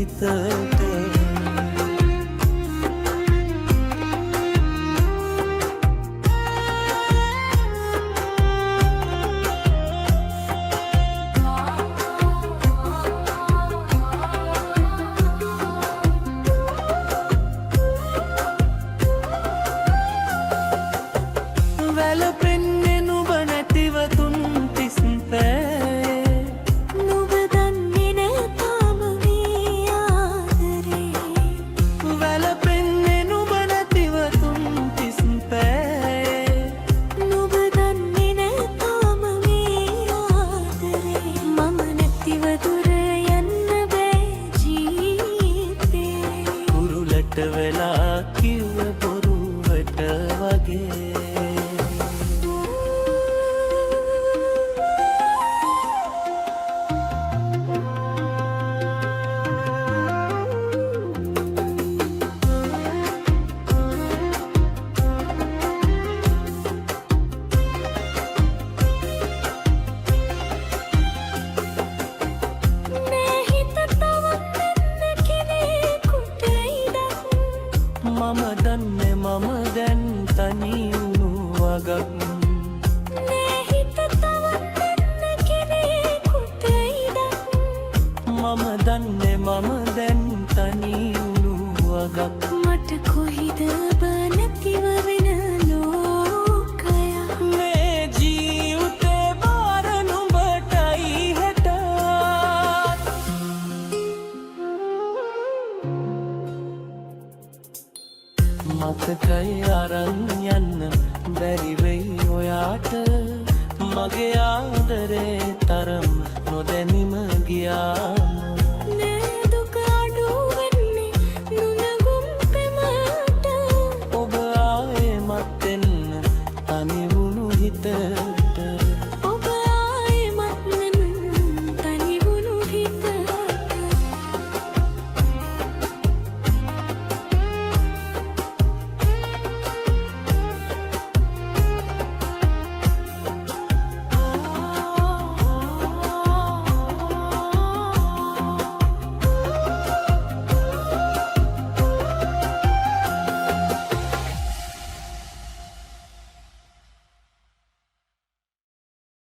හිතට වැළපෙන්නේ නුඹ නැතිව තුන් තිස්පෑ නුඹ දන්නේ නැ තාම මේ ආදරේ වැළපෙන්නේ නුඹ නැතිව තුන් තිස්පෑ නුඹ දන්නේ නැ තාම මේ ආදරේ මම නැතිව දුර යන්න බෑ ජීවිතේ කුරුලට වෙලා කිව්ව බොරුවට වගේ මේ හිත තවත් නැන්න කෙනෙකුට ඉඩක් මම දන්නේ මම දැන් තනි වුණු වගක් මේ හිත තවත් නැන්න කෙනෙකුට ඉඩක් මම දන්නේ මම දැන් තනි වුණු වගක් මට කොහිද බනතිව වෙන ලෝකයක් මේ ජීවිතේ බාර නුඹටයි හෙටත් මතකයි අරන් යන්න බැරි වෙයි ඔයාට මගේ ආදරේ තරම් නොදැනීම ගියා